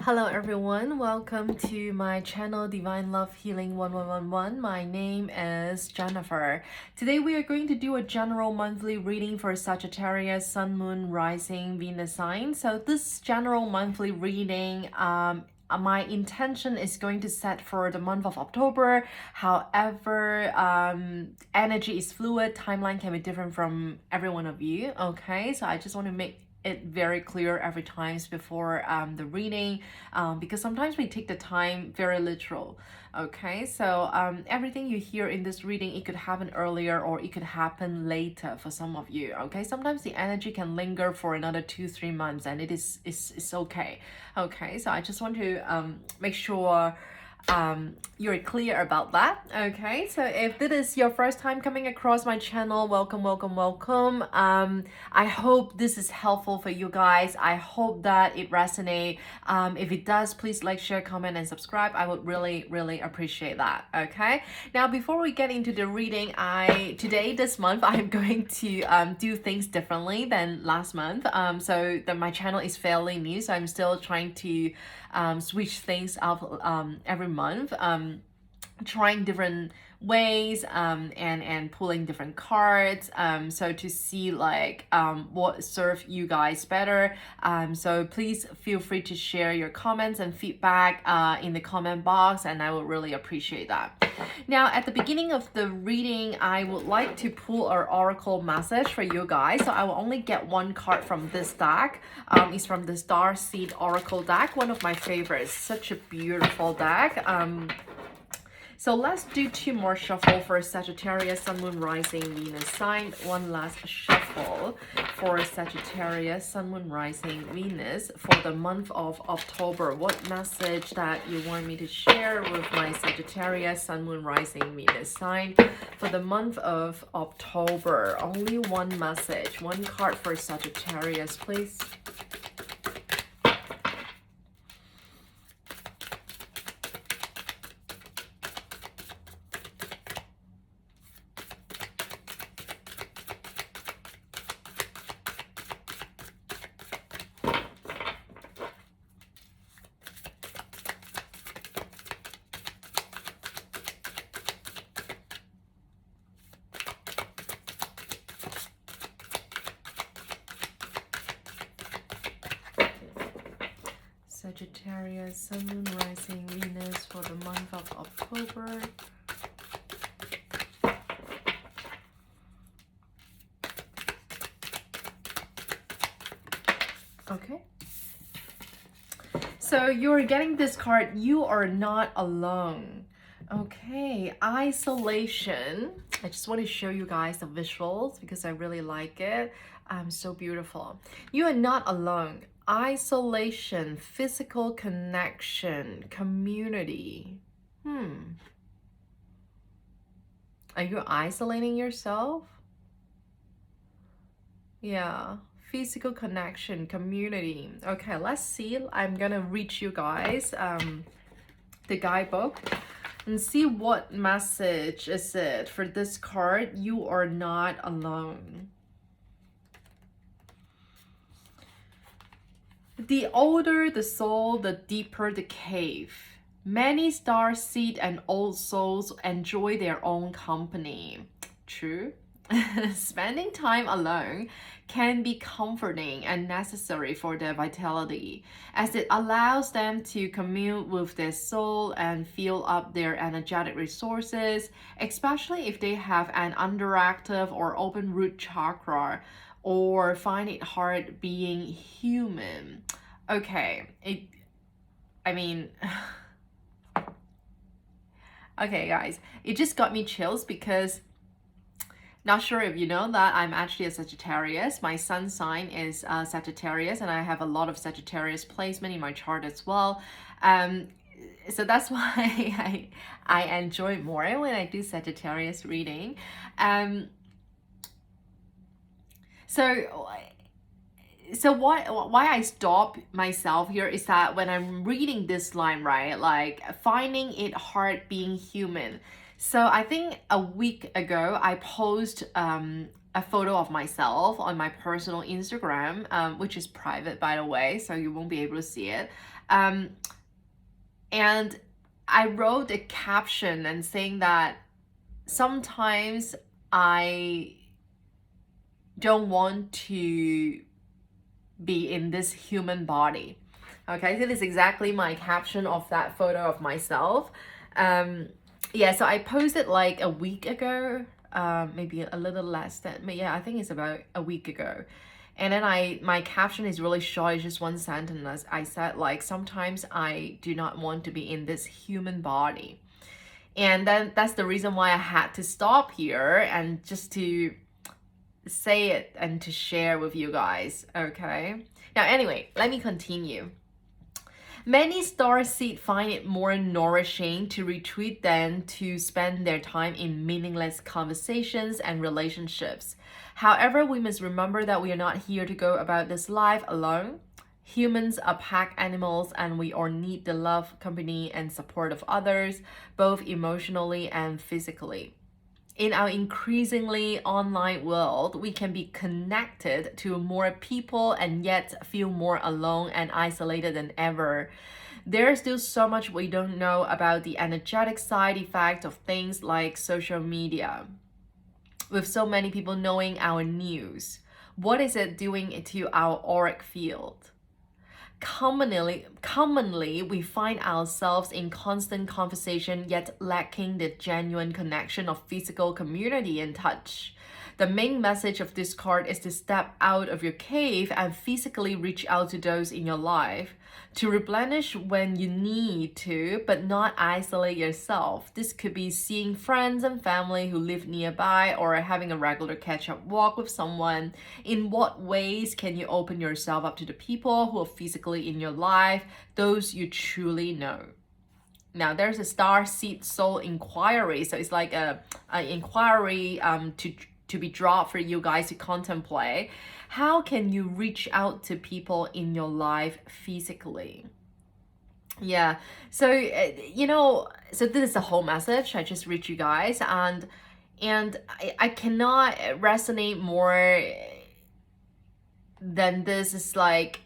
Hello everyone, welcome to my channel Divine Love Healing 1111. My name is Jennifer. Today we are going to do a general monthly reading for Sagittarius, Sun, Moon, Rising, Venus sign. So this general monthly reading, my intention is going to set for the month of October. However, energy is fluid, timeline can be different from every one of you. Okay, so I just want to make it very clear every times before the reading, because sometimes we take the time very literal. Okay, so everything you hear in this reading, it could happen earlier or it could happen later for some of you. Okay, sometimes the energy can linger for another 2-3 months, and it's okay. Okay, so I just want to make sure you're clear about that. Okay, so if this is your first time coming across my channel, welcome. I hope this is helpful for you guys. I hope that it resonates. If it does, please like, share, comment, and subscribe. I would really appreciate that. Okay, now before we get into the reading, this month I'm going to do things differently than last month. So that my channel is fairly new, so I'm still trying to switch things up every month, trying different ways, and pulling different cards, so to see like what serve you guys better. So please feel free to share your comments and feedback in the comment box, and I will really appreciate that. Now at the beginning of the reading, I would like to pull an oracle message for you guys. So I will only get one card from this deck. It's from the Star Seed Oracle deck, one of my favorites. Such a beautiful deck. So let's do 2 more shuffle for Sagittarius, Sun, Moon, Rising, Venus sign. One last shuffle for Sagittarius, Sun, Moon, Rising, Venus for the month of October. What message that you want me to share with my Sagittarius, Sun, Moon, Rising, Venus sign for the month of October? Only one message, one card for Sagittarius, please. Sagittarius, Sun, Moon, Rising, Venus for the month of October. Okay. So you're getting this card, you are not alone. Okay, isolation. I just want to show you guys the visuals because I really like it. So beautiful. You are not alone. Isolation, physical connection, community. Are you isolating yourself? Yeah, physical connection, community. Okay, let's see. I'm gonna read you guys the guidebook and see what message is it for this card. You are not alone. The older the soul, the deeper the cave. Many star seed and old souls enjoy their own company. True. Spending time alone can be comforting and necessary for their vitality, as it allows them to commune with their soul and fill up their energetic resources, especially if they have an underactive or open root chakra or find it hard being human. Okay, okay guys, it just got me chills because not sure if you know that I'm actually a Sagittarius. My sun sign is Sagittarius, and I have a lot of Sagittarius placement in my chart as well. So that's why I enjoy more when I do Sagittarius reading. So why I stop myself here is that when I'm reading this line, right, like finding it hard being human. So I think a week ago I posted a photo of myself on my personal Instagram, which is private, by the way, so you won't be able to see it. And I wrote a caption and saying that sometimes I don't want to be in this human body. Okay, so this is exactly my caption of that photo of myself. Yeah, so I posted like a week ago, maybe a little less than, but yeah, I think it's about a week ago. And then my caption is really short, it's just one sentence. I said like, sometimes I do not want to be in this human body. And then that's the reason why I had to stop here and just to say it and to share with you guys, okay? Now, anyway, let me continue. Many starseed find it more nourishing to retreat than to spend their time in meaningless conversations and relationships. However, we must remember that we are not here to go about this life alone. Humans are pack animals, and we all need the love, company, and support of others, both emotionally and physically. In our increasingly online world, we can be connected to more people and yet feel more alone and isolated than ever. There's still so much we don't know about the energetic side effect of things like social media. With so many people knowing our news, what is it doing to our auric field? Commonly, we find ourselves in constant conversation yet lacking the genuine connection of physical community and touch. The main message of this card is to step out of your cave and physically reach out to those in your life, to replenish when you need to, but not isolate yourself. This could be seeing friends and family who live nearby or having a regular catch-up walk with someone. In what ways can you open yourself up to the people who are physically in your life, those you truly know? Now, there's a star seed soul inquiry. So it's like a inquiry to be dropped for you guys to contemplate. How can you reach out to people in your life physically? Yeah, so so this is the whole message I just read you guys, and I cannot resonate more than this. Is like,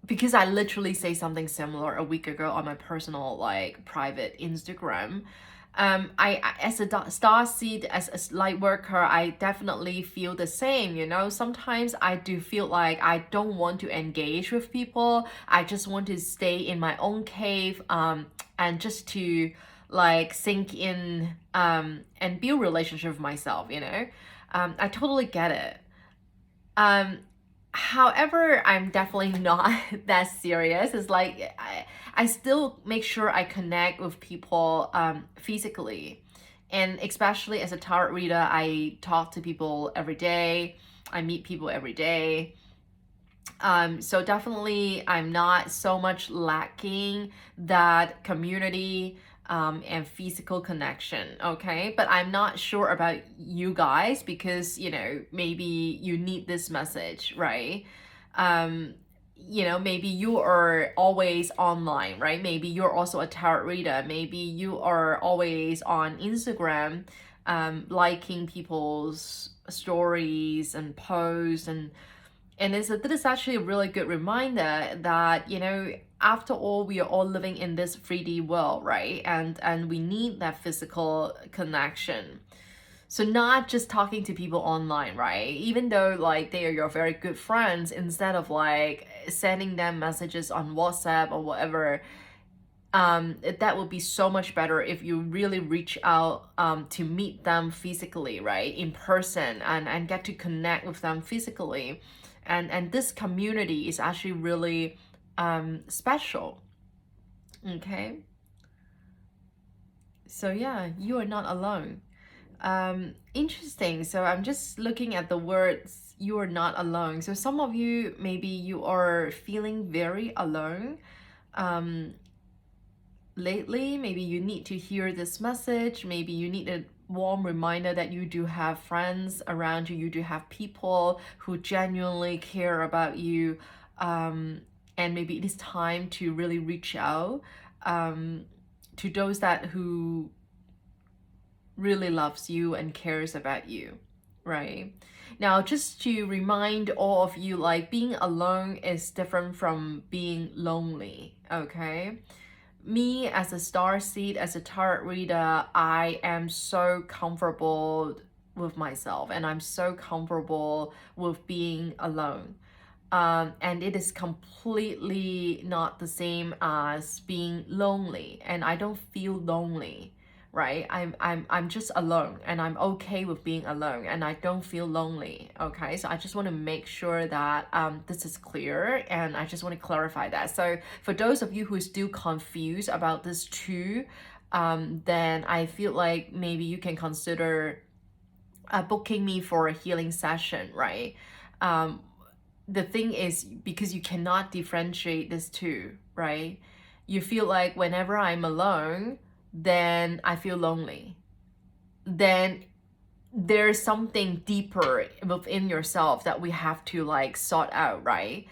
because I literally say something similar a week ago on my personal like private Instagram. I as a star seed, as a light worker, I definitely feel the same. Sometimes I do feel like I don't want to engage with people. I just want to stay in my own cave, and just to like sink in, and build relationship with myself. I totally get it. However, I'm definitely not that serious. It's like I still make sure I connect with people physically. And especially as a tarot reader, I talk to people every day. I meet people every day. So definitely I'm not so much lacking that community and physical connection, okay? But I'm not sure about you guys because, maybe you need this message, right? Maybe you are always online, right? Maybe you're also a tarot reader. Maybe you are always on Instagram, liking people's stories and posts, and this is actually a really good reminder that, after all, we are all living in this 3D world, right? And we need that physical connection. So not just talking to people online, right? Even though like they are your very good friends, instead of like sending them messages on WhatsApp or whatever, that would be so much better if you really reach out to meet them physically, right? In person, and get to connect with them physically. And this community is actually really special, okay? So yeah, you are not alone. Interesting. So I'm just looking at the words, you are not alone. So some of you, maybe you are feeling very alone lately. Maybe you need to hear this message. Maybe you need a warm reminder that you do have friends around you. You do have people who genuinely care about you. And maybe it is time to really reach out to those who really loves you and cares about you, right? Now, just to remind all of you, like being alone is different from being lonely, okay? Me as a star seed, as a tarot reader, I am so comfortable with myself and I'm so comfortable with being alone. And it is completely not the same as being lonely, and I don't feel lonely, right? I'm just alone and I'm okay with being alone and I don't feel lonely. Okay, so I just want to make sure that this is clear, and I just want to clarify that. So for those of you who are still confused about this too, then I feel like maybe you can consider booking me for a healing session, right? The thing is, because you cannot differentiate this two, right? You feel like whenever I'm alone, then I feel lonely. Then there's something deeper within yourself that we have to like sort out, right?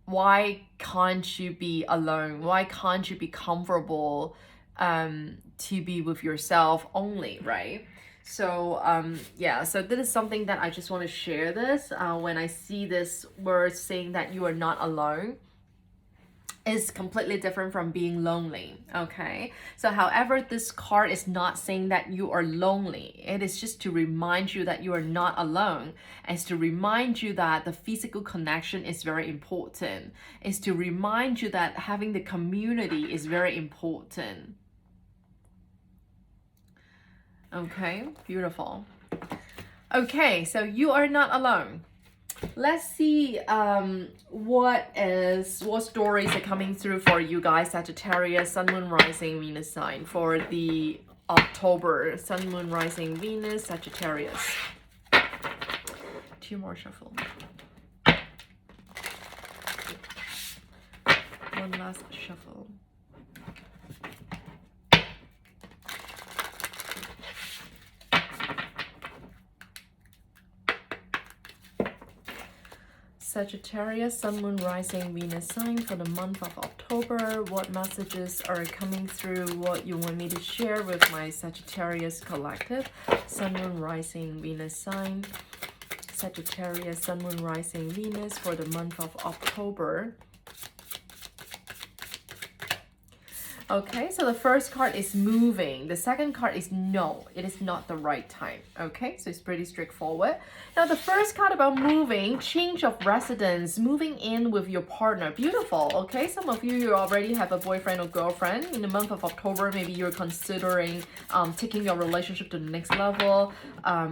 Why can't you be alone? Why can't you be comfortable to be with yourself only, right? So yeah, so this is something that I just want to share this. When I see this word saying that you are not alone, is completely different from being lonely. Okay, so however, this card is not saying that you are lonely. It is just to remind you that you are not alone. It's to remind you that the physical connection is very important. It's to remind you that having the community is very important. Okay, beautiful. Okay, so you are not alone. Let's see what stories are coming through for you guys, Sagittarius, Sun, Moon, Rising, Venus sign for the October. Sun, Moon, Rising, Venus, Sagittarius. 2 more shuffle. One last shuffle. Sagittarius, Sun, Moon, Rising, Venus sign for the month of October. What messages are coming through? What you want me to share with my Sagittarius collective? Sun, Moon, Rising, Venus sign. Sagittarius, Sun, Moon, Rising, Venus for the month of October. Okay, so the first card is moving. The second card is no, it is not the right time. Okay, so it's pretty straightforward. Now the first card about moving, change of residence, moving in with your partner. Beautiful. Okay, some of you already have a boyfriend or girlfriend. In the month of October, maybe you're considering taking your relationship to the next level.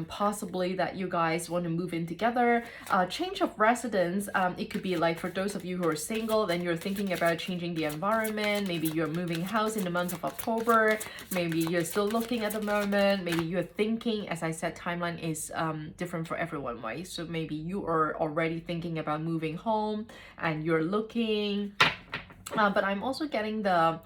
Possibly that you guys want to move in together. Change of residence, it could be like for those of you who are single, then you're thinking about changing the environment. Maybe you're moving house in the month of October. Maybe you're still looking at the moment. Maybe you're thinking, as I said, timeline is different for everyone, right? So maybe you are already thinking about moving home and you're looking. But I'm also getting the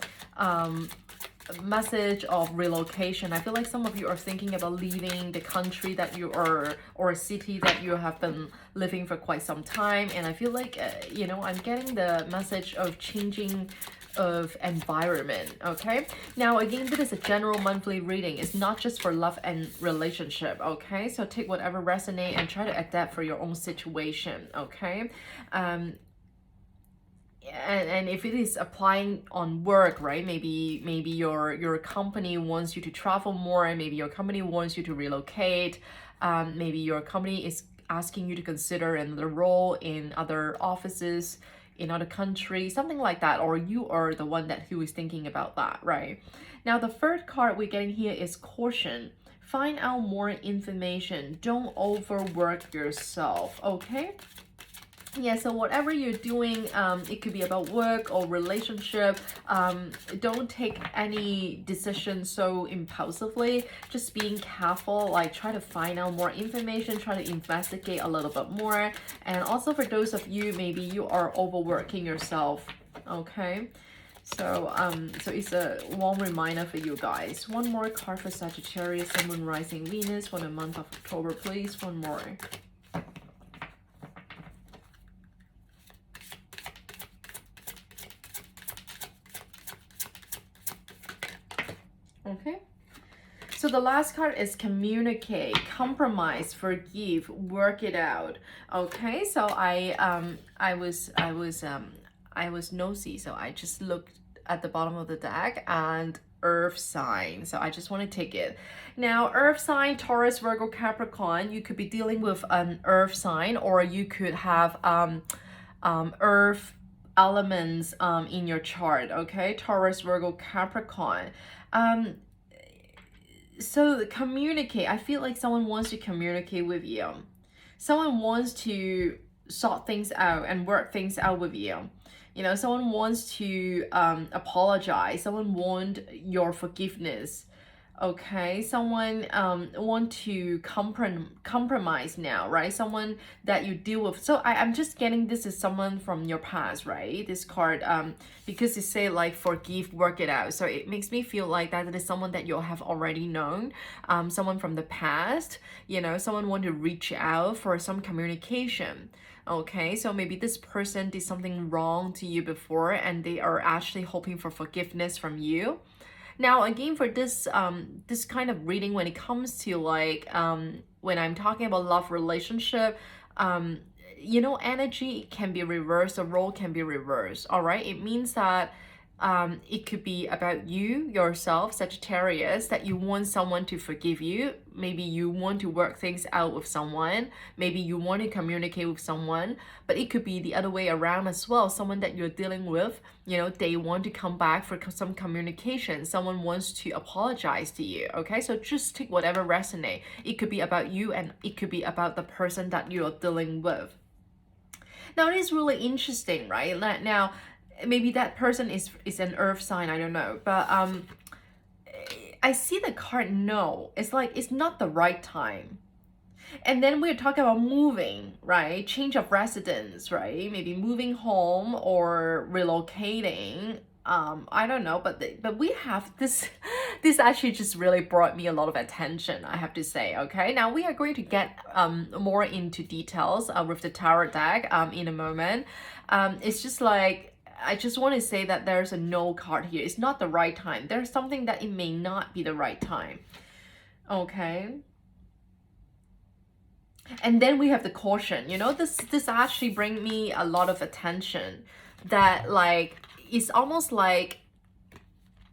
message of relocation. I feel like some of you are thinking about leaving the country that you are, or a city that you have been living for quite some time. And I feel like, you know, I'm getting the message of changing of environment. Okay, now again, this is a general monthly reading. It's not just for love and relationship. Okay, so take whatever resonate and try to adapt for your own situation. Okay, and if it is applying on work, right, maybe your company wants you to travel more, and maybe your company wants you to relocate, maybe your company is asking you to consider another role in other offices in other countries, something like that, or you are the one who is thinking about that, right? Now the third card we're getting here is caution. Find out more information. Don't overwork yourself. Okay, yeah, so whatever you're doing, it could be about work or relationship. Don't take any decision so impulsively. Just being careful, like try to find out more information, try to investigate a little bit more. And also for those of you, maybe you are overworking yourself. Okay, so so it's a warm reminder for you guys. One more card for Sagittarius, Sun, Moon, Rising, Venus for the month of October, please. One more. Okay, So the last card is communicate, compromise, forgive, work it out. Okay, so I was nosy, so I just looked at the bottom of the deck and earth sign. So I just want to take it. Now, earth sign, Taurus, Virgo, Capricorn, you could be dealing with an earth sign, or you could have earth elements in your chart. Okay, Taurus, Virgo, Capricorn. So communicate. I feel like someone wants to communicate with you. Someone wants to sort things out and work things out with you. You know, someone wants to apologize. Someone wants your forgiveness. Okay, someone want to compromise now, right? Someone that you deal with. So I'm just getting this is someone from your past, right? This card, because it say like forgive, work it out. So it makes me feel like that is someone that you have already known, someone from the past. You know, someone want to reach out for some communication. Okay, so maybe this person did something wrong to you before, and they are actually hoping for forgiveness from you. Now, again, for this this kind of reading, when it comes to like when I'm talking about love relationship, you know, energy can be reversed, the role can be reversed. All right, it means that it could be about you yourself, Sagittarius, that you want someone to forgive you. Maybe you want to work things out with someone. Maybe you want to communicate with someone. But it could be the other way around as well. Someone that you're dealing with, you know, they want to come back for some communication. Someone wants to apologize to you. Okay, so just take whatever resonate. It could be about you, and it could be about the person that you're dealing with. Now, it is really interesting, right? Now, maybe that person is an earth sign, I don't know, but I see the card no. It's like it's not the right time. And then we're talking about moving, right? Change of residence, right? Maybe moving home or relocating. I don't know, but we have this. This actually just really brought me a lot of attention, I have to say. Okay, now we are going to get more into details with the tarot deck in a moment. It's just like, I just want to say that there's a no card here. It's not the right time. There's something that it may not be the right time. Okay. And then we have the caution. You know, this actually bring me a lot of attention. That like, it's almost like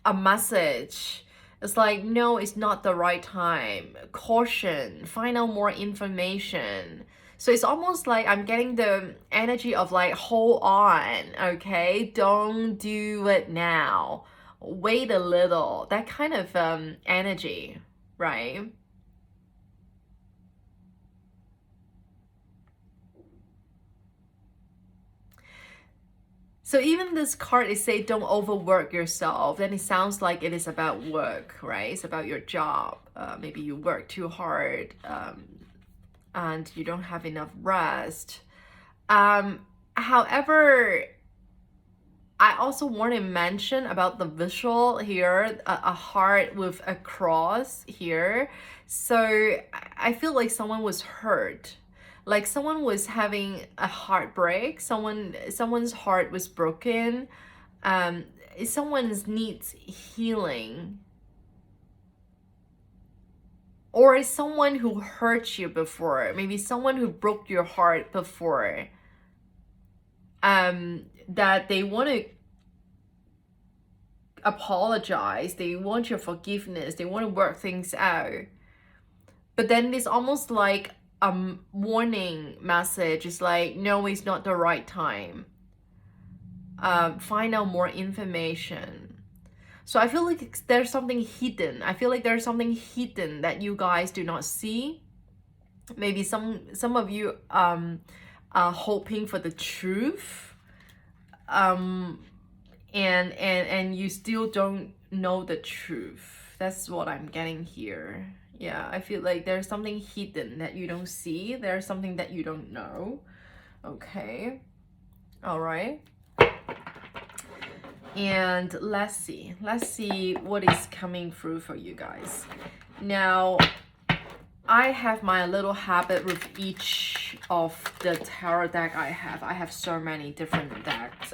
a message. It's like, no, it's not the right time. Caution. Find out more information. So it's almost like I'm getting the energy of like, hold on, okay? Don't do it now. Wait a little. That kind of energy, right? So even this card is say don't overwork yourself, then it sounds like it is about work, right? It's about your job. Maybe you work too hard. And you don't have enough rest. However, I also want to mention about the visual here, a heart with a cross here. So I feel like someone was hurt. Like someone was having a heartbreak. Someone's heart was broken. Someone's needs healing. Or is someone who hurt you before, maybe someone who broke your heart before, that they want to apologize, they want your forgiveness, they want to work things out. But then it's almost like a warning message. It's like, no, it's not the right time. Find out more information. So I feel like there's something hidden. I feel like there's something hidden that you guys do not see. Maybe some of you are hoping for the truth. And you still don't know the truth. That's what I'm getting here. Yeah, I feel like there's something hidden that you don't see. There's something that you don't know. Okay. All right. And let's see what is coming through for you guys. Now, I have my little habit with each of the tarot deck I have. I have so many different decks.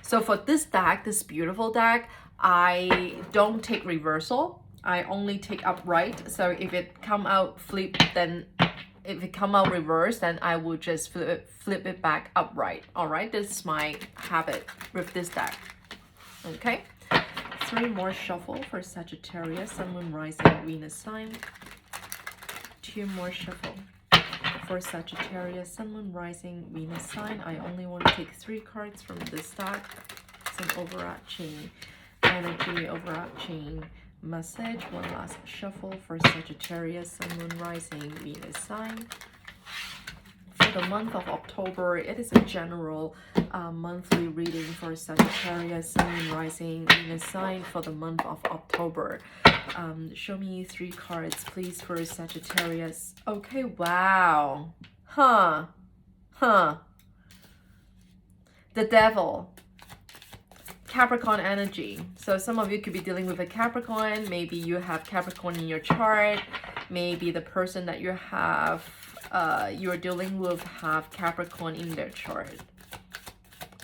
So for this deck, this beautiful deck, I don't take reversal. I only take upright. So if it come out flip, then if it come out reverse, then I will just flip it back upright. All right, this is my habit with this deck. Okay, 3 more shuffle for Sagittarius, Sun, Moon, Rising, Venus sign. 2 more shuffle for Sagittarius, Sun, Moon, Rising, Venus sign. I only want to take 3 cards from this deck. Some overarching energy, overarching message. One last shuffle for Sagittarius, Sun, Moon, Rising, Venus sign. For the month of October, it is a general monthly reading for Sagittarius, Sun, Moon, Rising, Venus sign for the month of October. Show me 3 cards, please, for Sagittarius. Okay, wow. Huh. The Devil. Capricorn energy. So some of you could be dealing with a Capricorn. Maybe you have Capricorn in your chart. Maybe the person that you have, you're dealing with have Capricorn in their chart.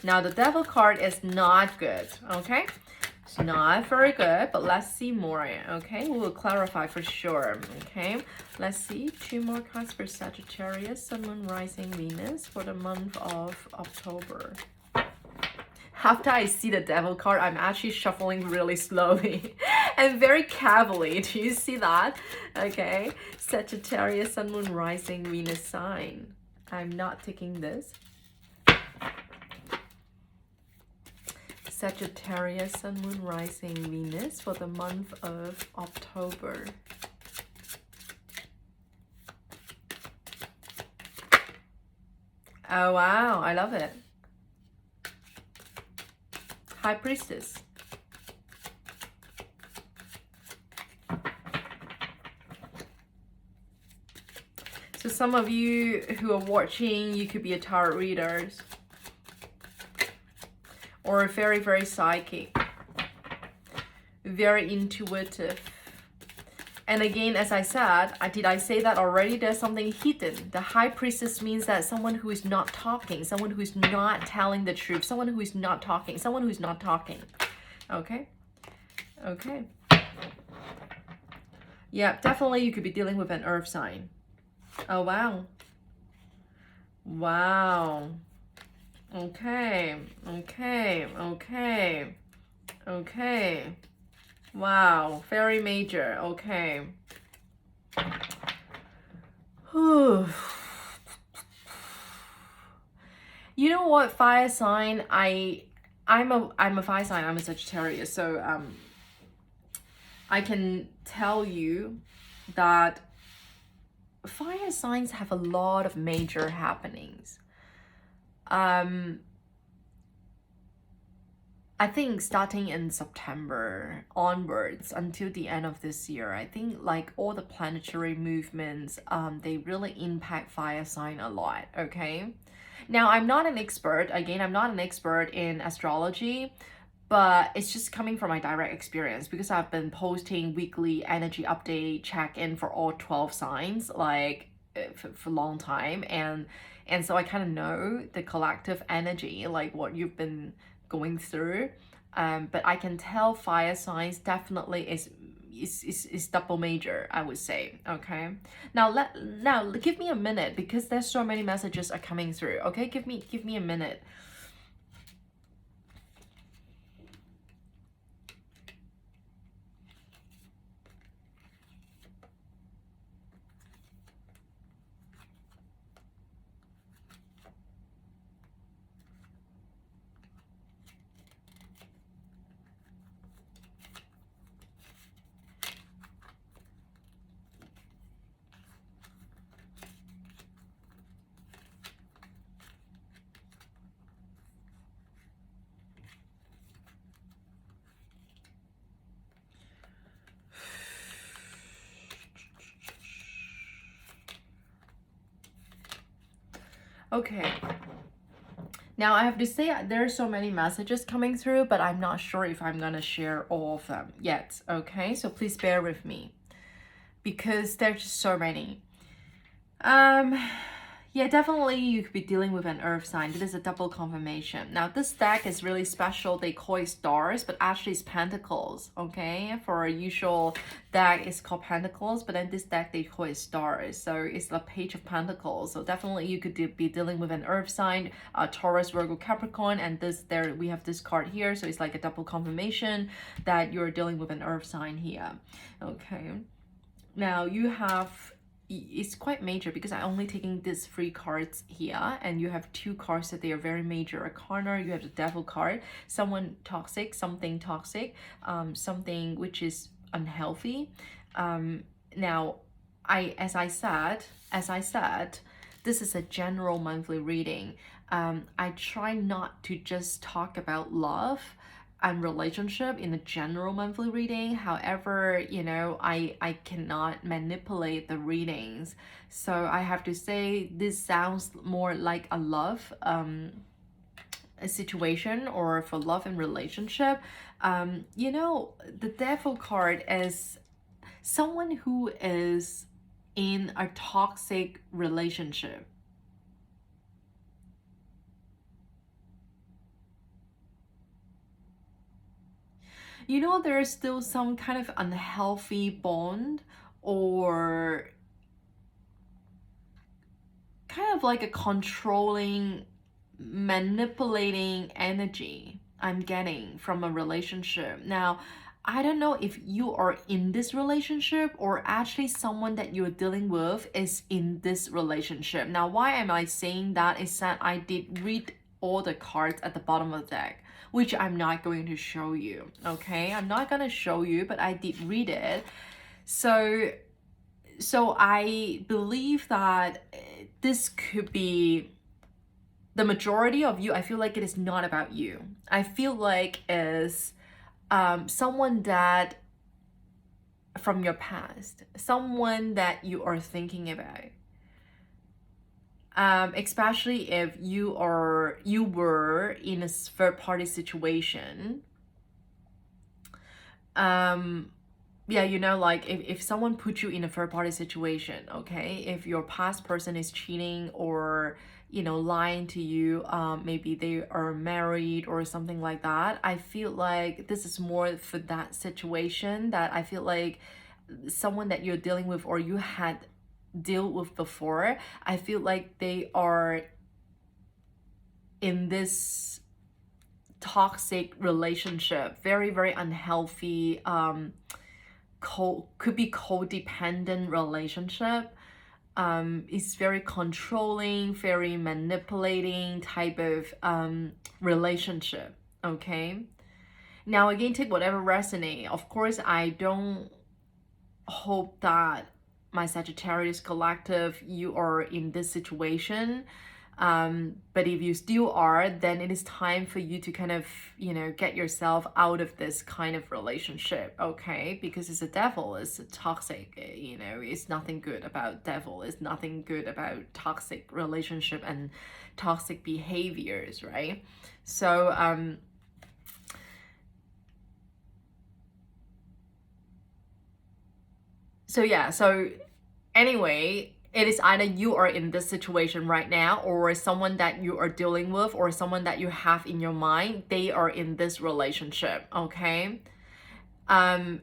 Now the Devil card is not good, okay? It's not very good, but let's see more, okay? We will clarify for sure, okay? Let's see 2 more cards for Sagittarius, Sun, Moon, Rising, Venus for the month of October. After I see the Devil card, I'm actually shuffling really slowly and very carefully. Do you see that? Okay. Sagittarius, Sun, Moon, Rising, Venus sign. I'm not taking this. Sagittarius, Sun, Moon, Rising, Venus for the month of October. Oh, wow. I love it. High Priestess. So some of you who are watching, you could be a tarot readers or very, very psychic, very intuitive. And again, as I said, did I say that already? There's something hidden. The High Priestess means that someone who is not talking, someone who is not telling the truth, someone who is not talking, someone who is not talking. Okay? Okay. Yeah, definitely you could be dealing with an earth sign. Oh, wow. Wow. Okay. Okay. Okay. Okay. Wow, very major. Okay. You know what, fire sign? I'm a fire sign. I'm a Sagittarius. So I can tell you that fire signs have a lot of major happenings. I think starting in September onwards until the end of this year, I think like all the planetary movements, they really impact fire sign a lot, okay? Now, I'm not an expert. Again, I'm not an expert in astrology, but it's just coming from my direct experience because I've been posting weekly energy update check-in for all 12 signs, like for a long time. And so I kind of know the collective energy, like what you've been going through, but I can tell fire signs definitely is double major, I would say. Okay, now give me a minute because there's so many messages are coming through. Okay, give me a minute. Okay, now I have to say there are so many messages coming through, but I'm not sure if I'm gonna share all of them yet. Okay, so please bear with me because there's just so many. Yeah, definitely you could be dealing with an earth sign. This is a double confirmation. Now, this deck is really special. They call it stars, but actually it's pentacles, okay? For a usual deck, it's called pentacles, but then this deck, they call it stars. So it's the page of pentacles. So definitely you could be dealing with an earth sign, Taurus, Virgo, Capricorn, and we have this card here. So it's like a double confirmation that you're dealing with an earth sign here, okay? Now you have, it's quite major because I only taking these 3 cards here, and you have 2 cards that they are very major arcana. You have the devil card, someone toxic, something toxic, something which is unhealthy. Now as I said, this is a general monthly reading. I try not to just talk about love and relationship in a general monthly reading. However, you know, I cannot manipulate the readings. So I have to say this sounds more like a love a situation, or for love and relationship. You know, the devil card is someone who is in a toxic relationship. You know, there's still some kind of unhealthy bond, or kind of like a controlling, manipulating energy I'm getting from a relationship. Now, I don't know if you are in this relationship, or actually someone that you're dealing with is in this relationship. Now, why am I saying that is that I did read all the cards at the bottom of the deck, which I'm not going to show you, okay? I'm not gonna show you, but I did read it. So I believe that this could be the majority of you. I feel like it is not about you. I feel like is someone that from your past, someone that you are thinking about. Especially if you were in a third party situation. Yeah, you know, like if someone put you in a third party situation, okay, if your past person is cheating, or you know, lying to you, maybe they are married or something like that, I feel like this is more for that situation, that I feel like someone that you're dealing with, or you had dealt with before, I feel like they are in this toxic relationship, very, very unhealthy, could be codependent relationship. It's very controlling, very manipulating type of relationship, okay? Now again, take whatever resonate. Of course, I don't hope that my Sagittarius collective, you are in this situation. But if you still are, then it is time for you to kind of, you know, get yourself out of this kind of relationship, okay? Because it's a devil, it's a toxic, you know, it's nothing good about devil, it's nothing good about toxic relationship and toxic behaviors, right? So, so anyway, it is either you are in this situation right now, or someone that you are dealing with, or someone that you have in your mind, they are in this relationship, okay? And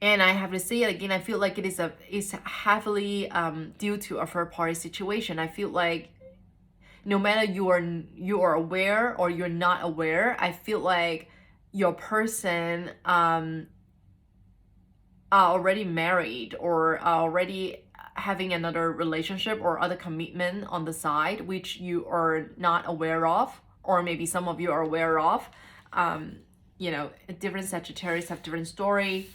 I have to say it again, I feel like it's heavily due to a third party situation. I feel like no matter you are aware or you're not aware, I feel like your person are already married, or are already having another relationship or other commitment on the side, which you are not aware of, or maybe some of you are aware of. You know, different Sagittarius have different story.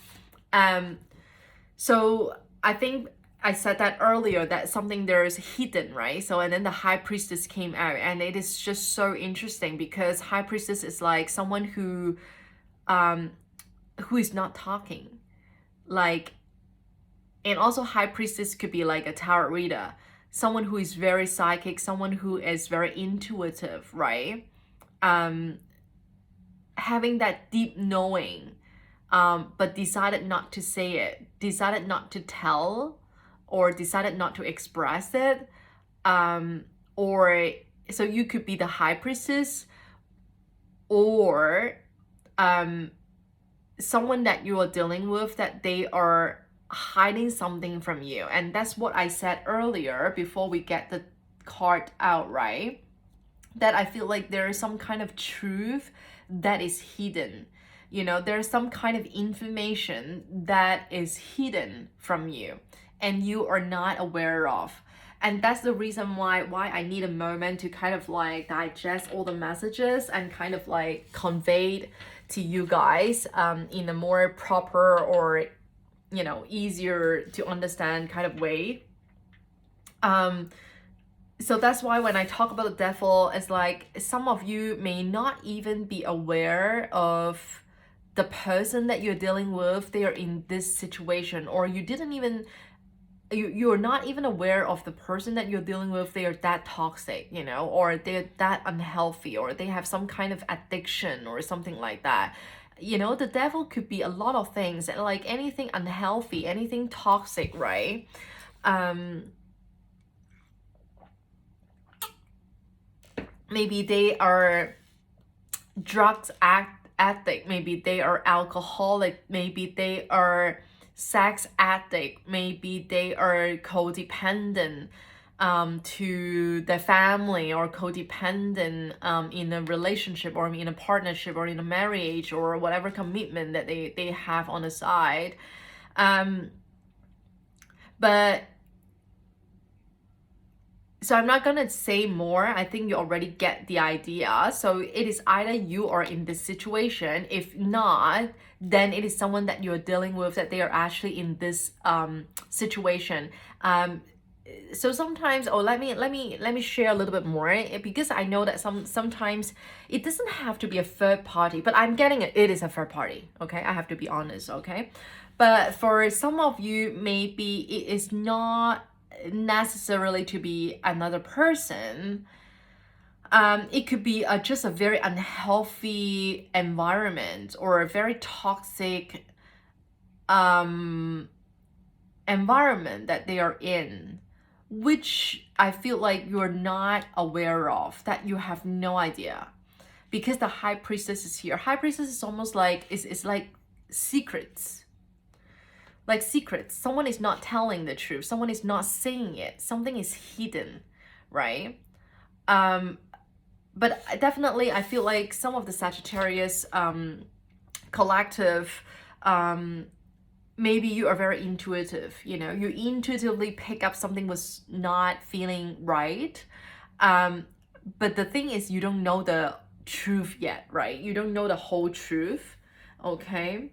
So I think I said that earlier, that something there is hidden, right? So, and then the High Priestess came out, and it is just so interesting because High Priestess is like someone who is not talking, like, and also High Priestess could be like a tarot reader, someone who is very psychic, someone who is very intuitive, right? Having that deep knowing, but decided not to say it, decided not to tell, or decided not to express it. Or so you could be the high priestess, or someone that you are dealing with that they are hiding something from you. And that's what I said earlier before we get the card out, right? That I feel like there is some kind of truth that is hidden. You know, there's some kind of information that is hidden from you and you are not aware of. And that's the reason why I need a moment to kind of like digest all the messages and kind of like convey to you guys in a more proper or, you know, easier to understand kind of way. So that's why when I talk about the devil, it's like some of you may not even be aware of the person that you're dealing with. They are in this situation, or you didn't even, you're not even aware of the person that you're dealing with. They are that toxic, you know, or they're that unhealthy, or they have some kind of addiction or something like that. You know, the devil could be a lot of things, like anything unhealthy, anything toxic, right? Maybe they are drugs addict, maybe they are alcoholic, maybe they are sex addict, maybe they are codependent to the family, or codependent in a relationship, or in a partnership, or in a marriage, or whatever commitment that they have on the side. But so I'm not gonna say more. I think you already get the idea. So it is either you are in this situation. If not, then it is someone that you're dealing with that they are actually in this situation. So sometimes, let me share a little bit more, because I know that sometimes it doesn't have to be a third party, but I'm getting it. It is a third party. Okay, I have to be honest. Okay, but for some of you, maybe it is not necessarily to be another person. It could be just a very unhealthy environment, or a very toxic environment that they are in, which I feel like you're not aware of, that you have no idea, because the high priestess is here. High priestess is almost like it's like secrets. Like secrets, someone is not telling the truth, someone is not saying it, something is hidden, right? But definitely I feel like some of the Sagittarius collective, maybe you are very intuitive, you know, you intuitively pick up something was not feeling right. But the thing is, you don't know the truth yet, right? You don't know the whole truth, okay?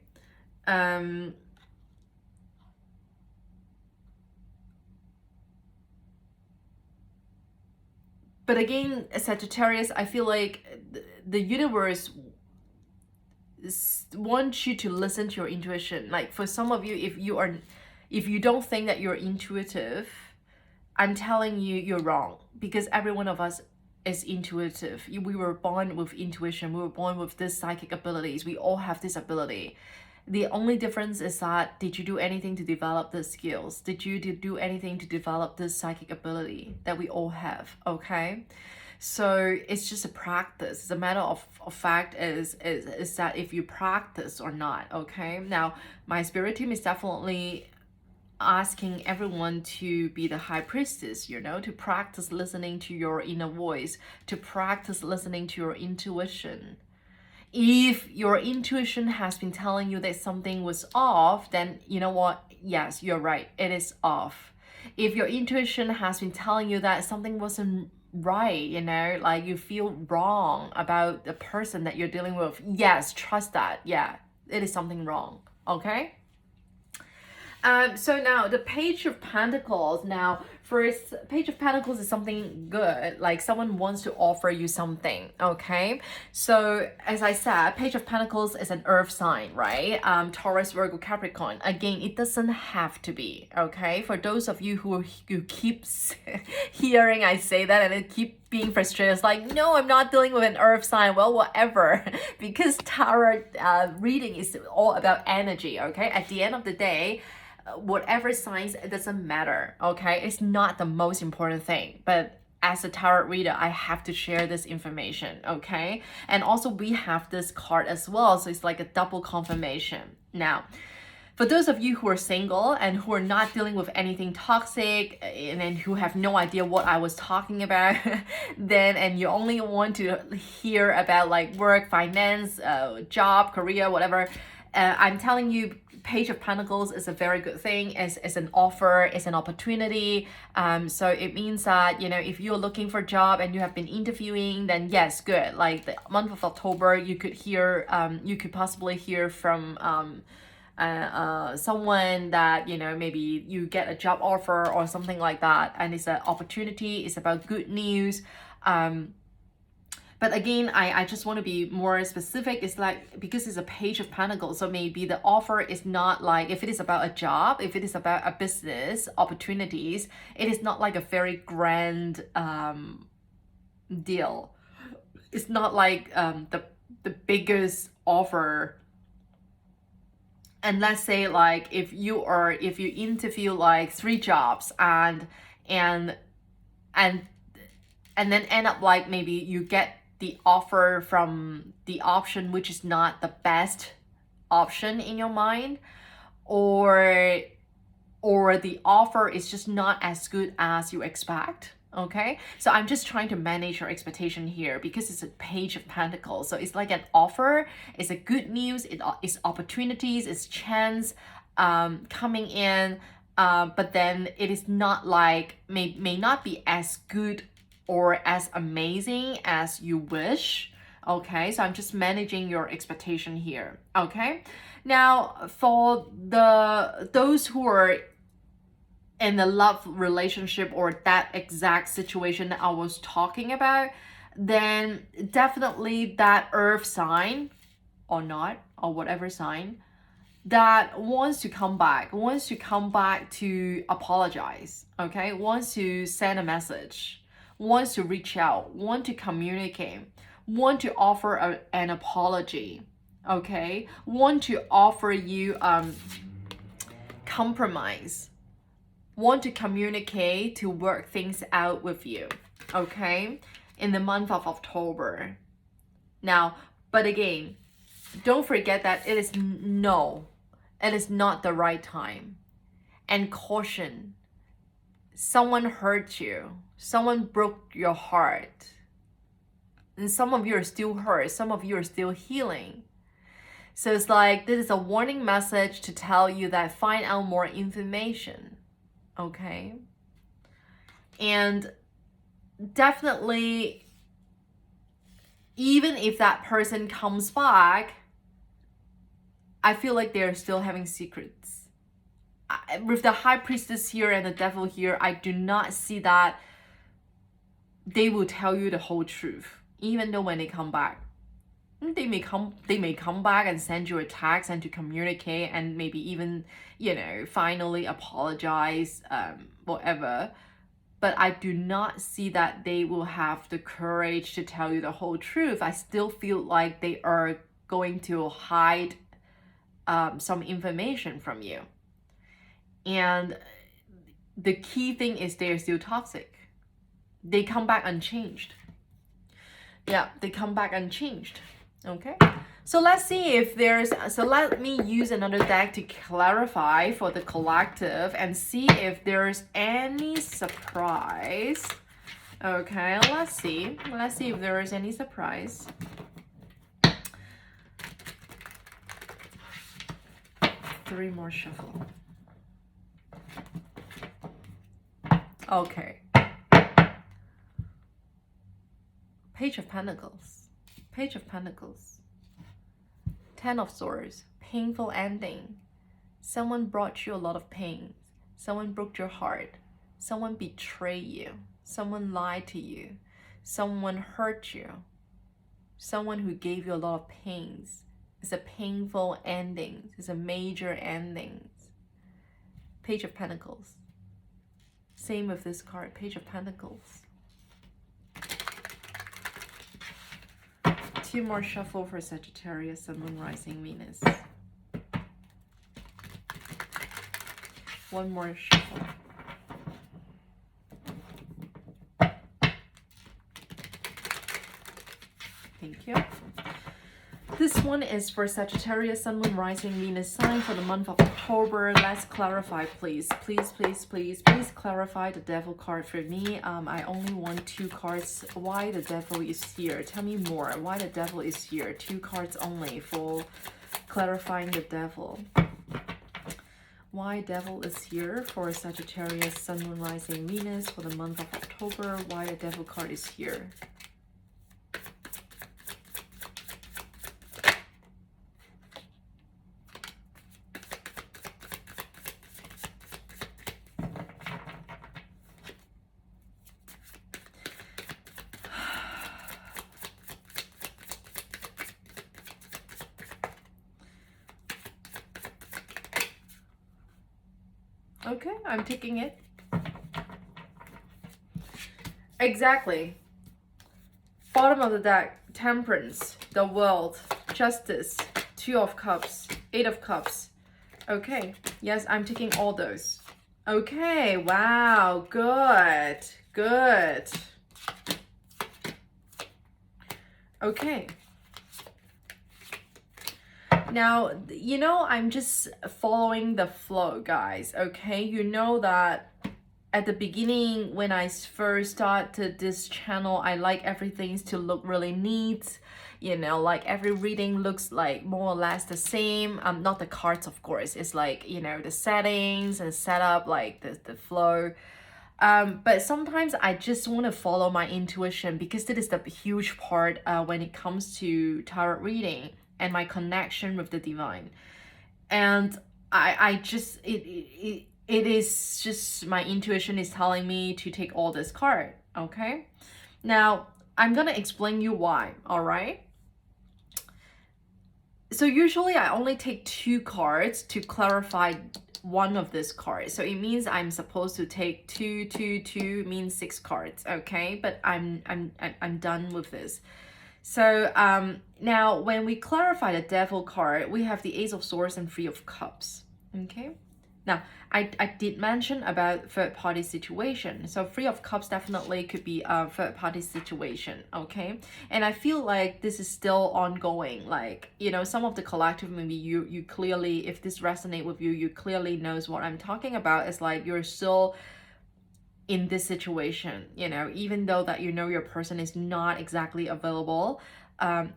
But again, Sagittarius, I feel like the universe wants you to listen to your intuition. Like for some of you, if you don't think that you're intuitive, I'm telling you, you're wrong, because every one of us is intuitive. We were born with intuition. We were born with this psychic abilities. We all have this ability. The only difference is that, did you do anything to develop the skills? Did you do anything to develop this psychic ability that we all have, okay? So it's just a practice. It's a matter of fact is that if you practice or not, okay? Now, my spirit team is definitely asking everyone to be the high priestess, you know, to practice listening to your inner voice, to practice listening to your intuition. If your intuition has been telling you that something was off, then you know what? Yes, you're right. It is off. If your intuition has been telling you that something wasn't right, you know, like you feel wrong about the person that you're dealing with, yes, trust that. Yeah, it is something wrong. Okay? So now the Page of Pentacles. Now, First, Page of Pentacles is something good, like someone wants to offer you something, okay? So, as I said, Page of Pentacles is an earth sign, right? Taurus, Virgo, Capricorn. Again, it doesn't have to be, okay? For those of you who keep hearing I say that and it keep being frustrated, it's like, no, I'm not dealing with an earth sign. Well, whatever, because tarot reading is all about energy, okay? At the end of the day, whatever signs, it doesn't matter, okay? It's not the most important thing, but as a tarot reader, I have to share this information, okay? And also we have this card as well, so it's like a double confirmation. Now, for those of you who are single and who are not dealing with anything toxic and then who have no idea what I was talking about, then, and you only want to hear about like work, finance, job, career, whatever, I'm telling you, Page of Pentacles is a very good thing. It's an offer, it's an opportunity. So it means that, you know, if you're looking for a job and you have been interviewing, then yes, good. Like the month of October, you could hear, you could possibly hear from someone that, you know, maybe you get a job offer or something like that. And it's an opportunity, it's about good news. But again, I just want to be more specific. It's like, because it's a Page of Pentacles, so maybe the offer is not like, if it is about a job, if it is about a business, opportunities, it is not like a very grand deal. It's not like the biggest offer. And let's say like if you interview like 3 jobs and then end up like maybe you get the offer from the option which is not the best option in your mind, or the offer is just not as good as you expect, okay? So I'm just trying to manage your expectation here because it's a Page of Pentacles. So it's like an offer, it's a good news, it's opportunities, it's chance coming in, but then it is not like, may not be as good or as amazing as you wish, okay? So I'm just managing your expectation here, okay? Now, for those who are in the love relationship or that exact situation that I was talking about, then definitely that earth sign or not, or whatever sign, that wants to come back to apologize, okay? Wants to send a message, wants to reach out, want to communicate, want to offer an apology, okay? Want to offer you compromise, want to communicate, to work things out with you, okay? In the month of October. Now, but again, don't forget that it is not the right time. And caution, someone hurt you, someone broke your heart, and some of you are still hurt, some of you are still healing. So it's like, this is a warning message to tell you that find out more information, okay? And definitely, even if that person comes back, I feel like they're still having secrets. With the High Priestess here and the Devil here, I do not see that they will tell you the whole truth, even though when they come back. They may come back and send you a text and to communicate and maybe even, you know, finally apologize, whatever. But I do not see that they will have the courage to tell you the whole truth. I still feel like they are going to hide some information from you. And the key thing is they're still toxic. They come back unchanged. Yeah, they come back unchanged. Okay, so let's see if there's, so let me use another deck to clarify for the collective and see if there's any surprise. Okay, let's see if there is any surprise. Three more shuffle. Okay. Page of Pentacles. Page of Pentacles. Ten of Swords. Painful ending. Someone brought you a lot of pain. Someone broke your heart. Someone betrayed you. Someone lied to you. Someone hurt you. Someone who gave you a lot of pains. It's a painful ending. It's a major ending. Page of Pentacles. Same with this card, Page of Pentacles. 2 more shuffle for Sagittarius, Sun, Moon, Rising, Venus. 1 more shuffle. Thank you. This one is for Sagittarius, Sun, Moon, Rising, Venus sign for the month of October. Let's clarify, please. Please clarify the Devil card for me. I only want 2 cards. Why the Devil is here? Tell me more. Why the Devil is here? 2 cards only for clarifying the Devil. Why Devil is here for Sagittarius, Sun, Moon, Rising, Venus for the month of October. Why the Devil card is here. Okay, I'm taking it. Exactly. Bottom of the deck, Temperance, the World, Justice, 2 of Cups, 8 of Cups. Okay, yes, I'm taking all those. Okay, wow, good, good. Okay. Now, you know, I'm just following the flow, guys, okay? You know that at the beginning, when I first started this channel, I like everything to look really neat. You know, like every reading looks like more or less the same. Not the cards, of course. It's like, you know, the settings and setup, like the flow. But sometimes I just want to follow my intuition because this is the huge part when it comes to tarot reading and my connection with the divine. And I just, it is just my intuition is telling me to take all this card, okay? Now, I'm gonna explain you why, all right? So usually I only take 2 cards to clarify one of this card. So it means I'm supposed to take 2, 2, 2 means 6 cards, okay? But I'm done with this. So now when we clarify the Devil card, we have the Ace of Swords and 3 of Cups, okay? Now, I did mention about third-party situation. So 3 of Cups definitely could be a third-party situation, okay? And I feel like this is still ongoing. Like, you know, some of the collective, maybe you clearly, if this resonates with you, you clearly knows what I'm talking about. It's like you're still in this situation, you know, even though that you know your person is not exactly available,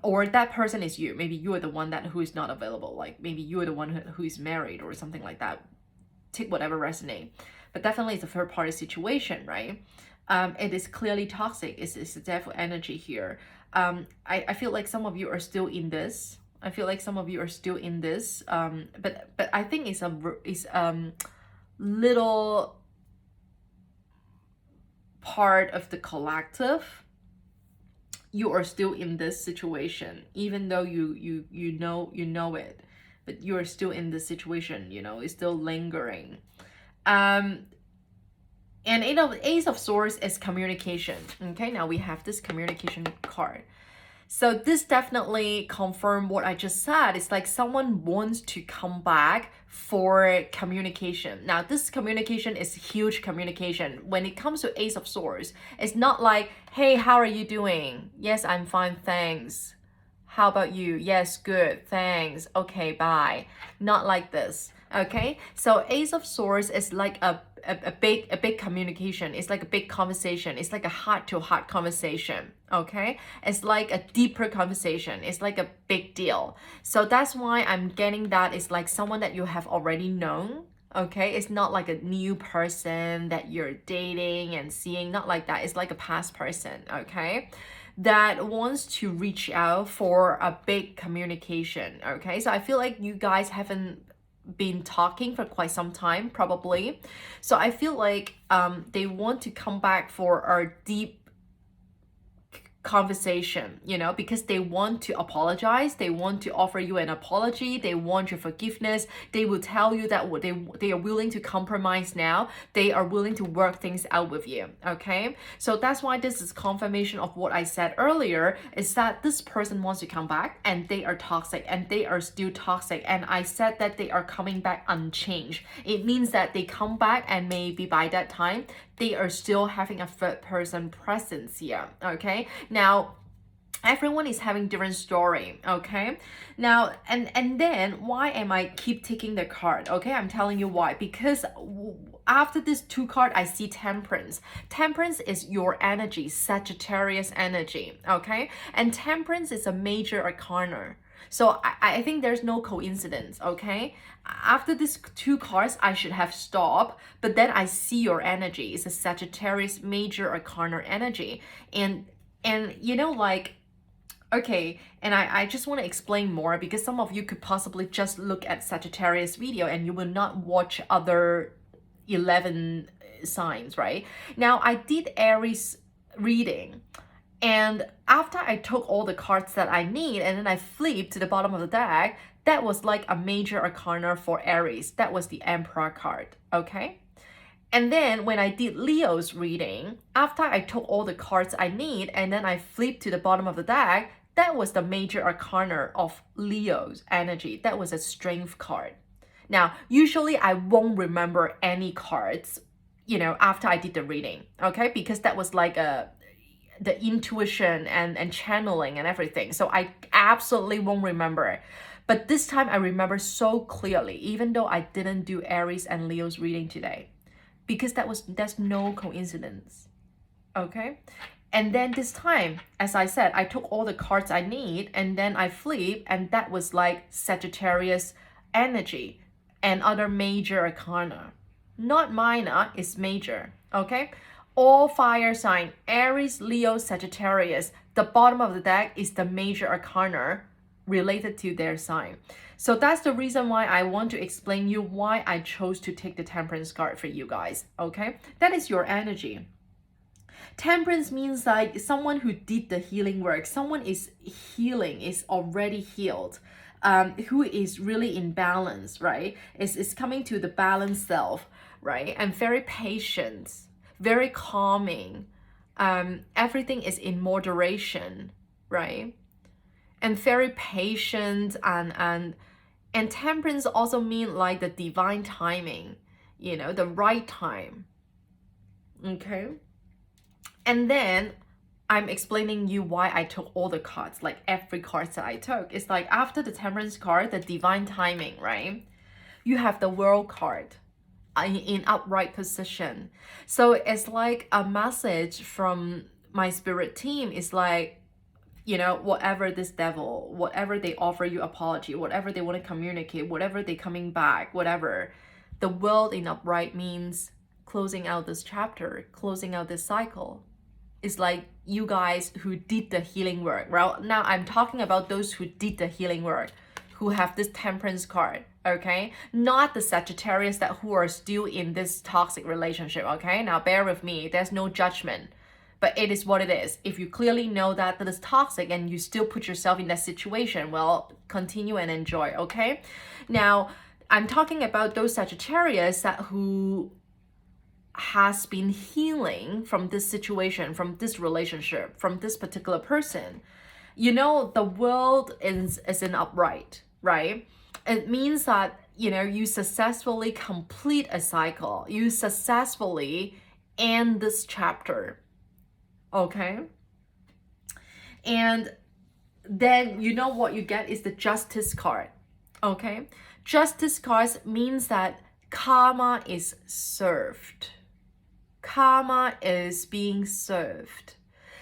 or that person is you. Maybe you are the one that who is not available. Like maybe you are the one who is married or something like that. Take whatever resonate, but definitely it's a third party situation, right? It is clearly toxic. It's the devil energy here. I feel like some of you are still in this. I feel like some of you are still in this. But I think it's little part of the collective. You are still in this situation, even though you know it, but you are still in this situation. You know, it's still lingering. And Ace of Swords is communication. Okay, now we have this communication card. So this definitely confirmed what I just said. It's like someone wants to come back for communication. Now, this communication is huge communication. When it comes to Ace of Swords, it's not like, hey, how are you doing? Yes, I'm fine, thanks. How about you? Yes, good, thanks. Okay, bye. Not like this. Okay, so Ace of Swords is like a big communication. It's like a big conversation. It's like a heart-to-heart conversation. Okay, it's like a deeper conversation. It's like a big deal. So that's why I'm getting that it's like someone that you have already known. Okay, it's not like a new person that you're dating and seeing. Not like that. It's like a past person. Okay, that wants to reach out for a big communication. Okay, so I feel like you guys haven't been talking for quite some time, probably. So I feel like they want to come back for a deep conversation, you know, because they want to apologize, they want to offer you an apology, they want your forgiveness. They will tell you that they are willing to compromise now, they are willing to work things out with you. Okay, so that's why this is confirmation of what I said earlier, is that this person wants to come back and they are toxic, and they are still toxic. And I said that they are coming back unchanged. It means that they come back and maybe by that time they are still having a third person presence here. Okay, now everyone is having different story. Okay, now and then why am I keep taking the card? Okay, I'm telling you why. Because after this two card, I see Temperance. Temperance is your energy, Sagittarius energy. Okay, and Temperance is a major arcana. So I think there's no coincidence, okay? After these two cards, I should have stopped, but then I see your energy. It's a Sagittarius major arcana energy. And you know, like, okay, and I just want to explain more, because some of you could possibly just look at Sagittarius video and you will not watch other 11 signs, right? Now, I did Aries reading. And after I took all the cards that I need and then I flipped to the bottom of the deck, that was like a major arcana for Aries. That was the Emperor card, okay? And then when I did Leo's reading, after I took all the cards I need and then I flipped to the bottom of the deck, that was the major arcana of Leo's energy. That was a strength card. Now, usually I won't remember any cards, you know, after I did the reading, okay? Because that was like the intuition and channeling and everything. So I absolutely won't remember. But this time I remember so clearly, even though I didn't do Aries and Leo's reading today. Because that's no coincidence. Okay? And then this time, as I said, I took all the cards I need and then I flipped, and that was like Sagittarius energy and other major arcana. Not minor, it's major. Okay? All fire sign, Aries, Leo, Sagittarius, the bottom of the deck is the major arcana related to their sign. So that's the reason why I want to explain you why I chose to take the Temperance card for you guys, okay? That is your energy. Temperance means like someone who did the healing work. Someone is healing, is already healed, who is really in balance, right? Is coming to the balanced self, right? And very patient, very calming. Everything is in moderation, right? And very patient, and Temperance also mean like the divine timing, you know, the right time. Okay. And then I'm explaining you why I took all the cards, like every card that I took. It's like after the Temperance card, the divine timing, right? You have the World card in upright position. So it's like a message from my spirit team. Is like, you know, whatever this devil, whatever they offer you apology, whatever they want to communicate, whatever they coming back, whatever, the World in upright means closing out this chapter, closing out this cycle. It's like you guys who did the healing work. Well, now I'm talking about those who did the healing work, who have this Temperance card, okay? Not the Sagittarius that who are still in this toxic relationship, okay? Now bear with me, there's no judgment, but it is what it is. If you clearly know that is toxic and you still put yourself in that situation, well, continue and enjoy, okay? Now, I'm talking about those Sagittarius that who has been healing from this situation, from this relationship, from this particular person. You know, the World is in upright, right? It means that, you know, you successfully complete a cycle. You successfully end this chapter, okay? And then you know what you get is the Justice card, okay? Justice cards means that karma is served. Karma is being served.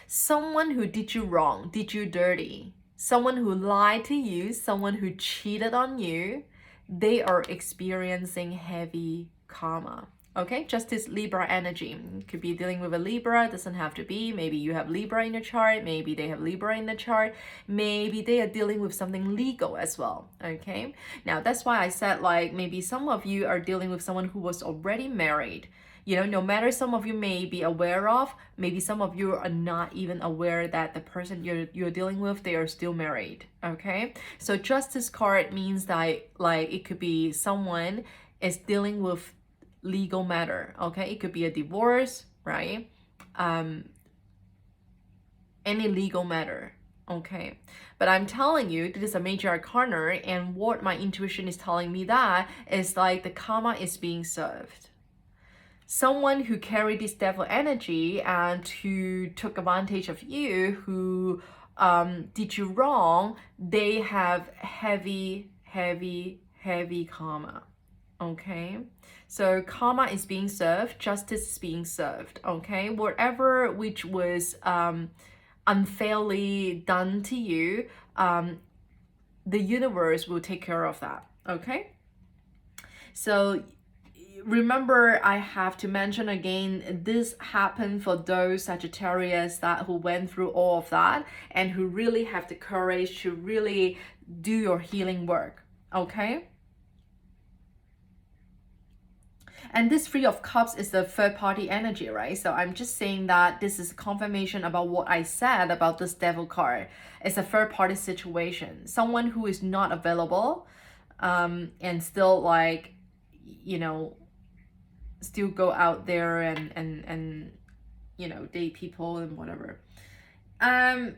Someone who did you wrong, did you dirty, someone who lied to you, someone who cheated on you, they are experiencing heavy karma. Okay, just this Libra energy. Could be dealing with a Libra, doesn't have to be. Maybe you have Libra in your chart, maybe they have Libra in the chart, maybe they are dealing with something legal as well. Okay, now that's why I said, like, maybe some of you are dealing with someone who was already married. You know, no matter some of you may be aware of, maybe some of you are not even aware that the person you're dealing with, they are still married. Okay, so Justice card means that, like, it could be someone is dealing with legal matter. Okay, it could be a divorce, right? Any legal matter. Okay, but I'm telling you, this is a major arcana, and what my intuition is telling me that is like the karma is being served. Someone who carried this devil energy and who took advantage of you, who did you wrong, they have heavy, heavy, heavy karma. Okay, so karma is being served, justice is being served. Okay, whatever which was unfairly done to you, the universe will take care of that. Okay, so remember, I have to mention again, this happened for those Sagittarius that who went through all of that and who really have the courage to really do your healing work. Okay, and this Three of Cups is the third party energy, right? So I'm just saying that this is confirmation about what I said about this devil card. It's a third party situation. Someone who is not available and still, like, you know, still go out there and you know, date people and whatever. And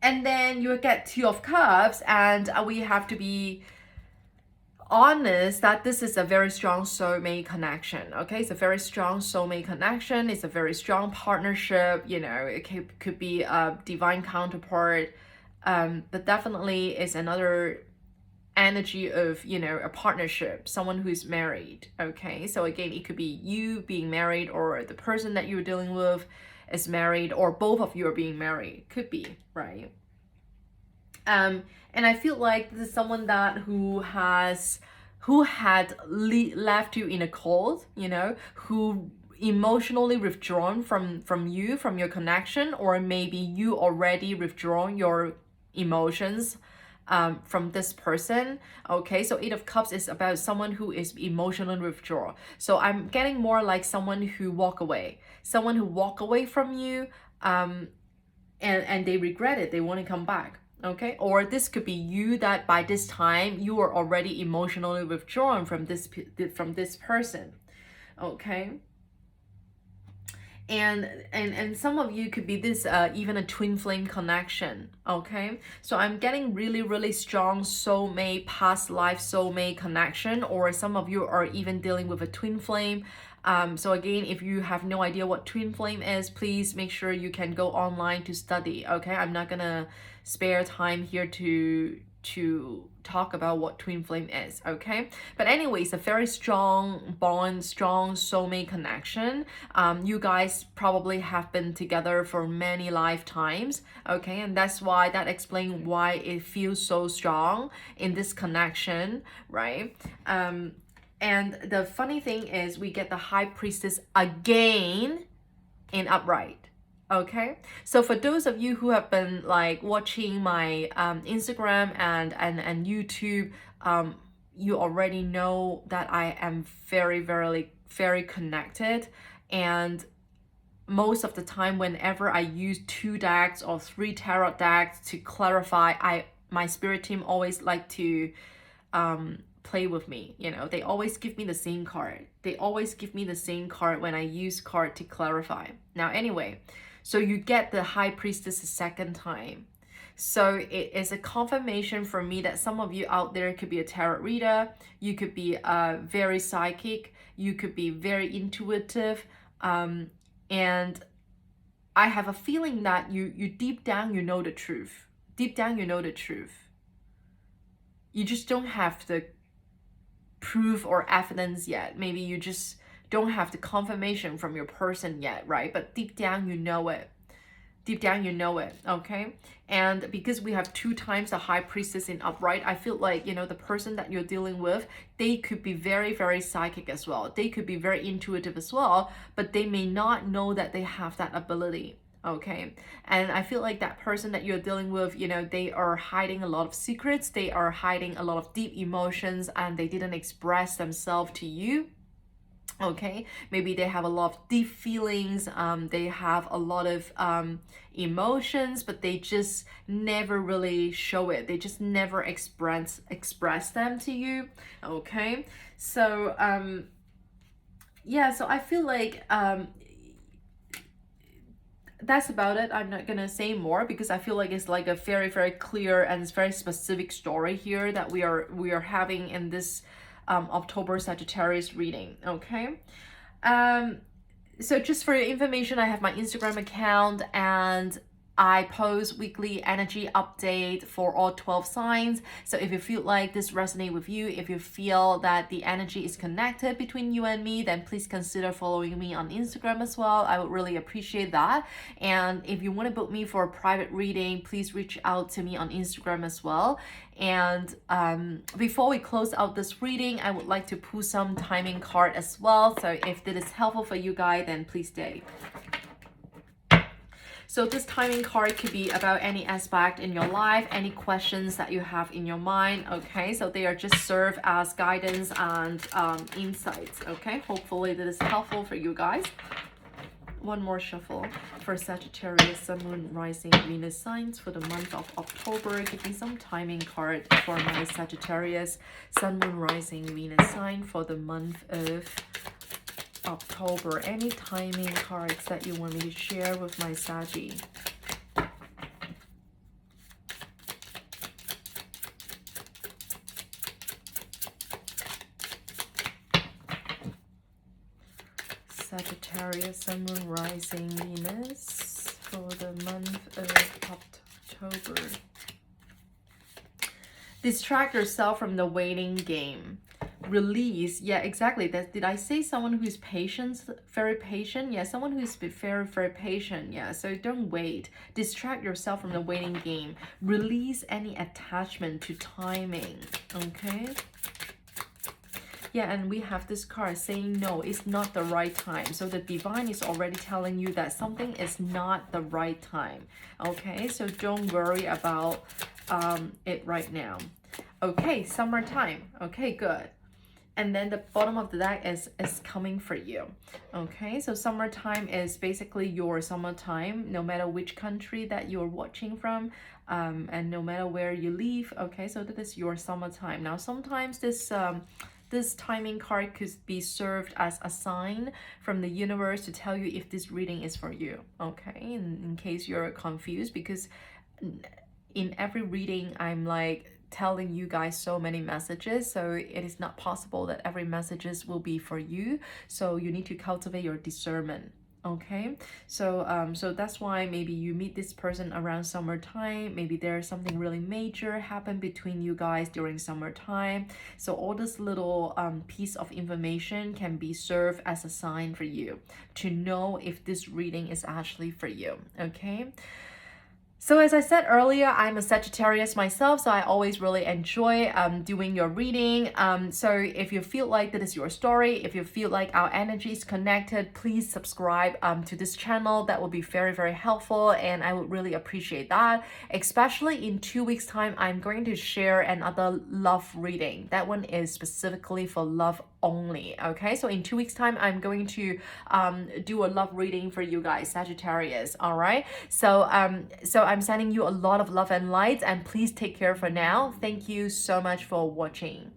then you get Two of Cups, and we have to be honest that this is a very strong soulmate connection. Okay, it's a very strong soulmate connection. It's a very strong partnership. You know, it could be a divine counterpart, but definitely it's another energy of, you know, a partnership, someone who's married. Okay, so again, it could be you being married, or the person that you're dealing with is married, or both of you are being married. Could be, right? And I feel like this is someone that who had left you in a cold, you know, who emotionally withdrawn from you, from your connection, or maybe you already withdrawn your emotions from this person. Okay, so Eight of Cups is about someone who is emotionally withdrawn. So I'm getting more like someone who walk away from you, and they regret it, they want to come back. Okay, or this could be you that by this time you are already emotionally withdrawn from this person. Okay, and some of you could be this even a twin flame connection. Okay, so I'm getting really, really strong soulmate, past life soulmate connection, or some of you are even dealing with a twin flame. So again, if you have no idea what twin flame is, please make sure you can go online to study. Okay, I'm not gonna spare time here to talk about what twin flame is. Okay, but anyways, a very strong bond, strong soulmate connection. You guys probably have been together for many lifetimes. Okay, and that's why that explains why it feels so strong in this connection, right? And the funny thing is, we get the High Priestess again in upright. Okay, so for those of you who have been like watching my Instagram and YouTube, you already know that I am very, very, very connected. And most of the time, whenever I use 2 decks or 3 tarot decks to clarify, my spirit team always like to play with me. You know, they always give me the same card. They always give me the same card when I use card to clarify. Now, anyway, so you get the High Priestess a second time. So it is a confirmation for me that some of you out there could be a tarot reader, you could be very psychic, you could be very intuitive, and I have a feeling that you deep down, you know the truth. Deep down, you know the truth. You just don't have the proof or evidence yet. Maybe you just don't have the confirmation from your person yet, right? But deep down, you know it. deep down you know it, okay? And because we have 2 times the High Priestess in upright, I feel like, you know, the person that you're dealing with, they could be very, very psychic as well. They could be very intuitive as well, but they may not know that they have that ability. Okay, and I feel like that person that you're dealing with, you know, they are hiding a lot of secrets, they are hiding a lot of deep emotions, and they didn't express themselves to you. Okay, maybe they have a lot of deep feelings, they have a lot of emotions, but they just never really show it, they just never express them to you. Okay, so yeah, so I feel like that's about it. I'm not gonna say more because I feel like it's like a very, very clear and it's very specific story here that we are having in this October Sagittarius reading. Okay, so just for your information, I have my Instagram account and I post weekly energy update for all 12 signs. So if you feel like this resonates with you, if you feel that the energy is connected between you and me, then please consider following me on Instagram as well. I would really appreciate that. And if you want to book me for a private reading, please reach out to me on Instagram as well. And before we close out this reading, I would like to pull some timing card as well. So if this is helpful for you guys, then please stay. So this timing card could be about any aspect in your life, any questions that you have in your mind, okay? So they are just serve as guidance and insights, okay? Hopefully this is helpful for you guys. One more shuffle for Sagittarius, Sun, Moon, Rising, Venus signs for the month of October. Give me some timing card for my Sagittarius, Sun, Moon, Rising, Venus sign for the month of October. Any timing cards that you want me to share with my Saggy? Sagittarius, Sun, Moon, Rising, Venus for the month of October. Distract yourself from the waiting game. Release, yeah, exactly. That, did I say someone who's patient, very patient? Yeah, someone who's very, very patient. Yeah, so don't wait. Distract yourself from the waiting game. Release any attachment to timing. Okay. Yeah, and we have this card saying no, it's not the right time. So the divine is already telling you that something is not the right time. Okay, so don't worry about it right now. Okay, summertime. Okay, good. And then the bottom of the deck is coming for you. Okay, so summertime is basically your summertime, no matter which country that you're watching from, and no matter where you live. Okay, so that is your summertime. Now, sometimes this timing card could be served as a sign from the universe to tell you if this reading is for you. Okay, in case you're confused, because in every reading, I'm like telling you guys so many messages, so it is not possible that every messages will be for you, so you need to cultivate your discernment. Okay, so so that's why maybe you meet this person around summertime, maybe there's something really major happen between you guys during summertime, so all this little piece of information can be served as a sign for you to know if this reading is actually for you. Okay, so as I said earlier, I'm a Sagittarius myself, so I always really enjoy doing your reading. So if you feel like that is your story, if you feel like our energy is connected, please subscribe to this channel. That would be very, very helpful, and I would really appreciate that. Especially in 2 weeks' time, I'm going to share another love reading. That one is specifically for love only. Okay, so in 2 weeks' time, I'm going to do a love reading for you guys, Sagittarius. All right, so I'm sending you a lot of love and light, and please take care for now. Thank you so much for watching.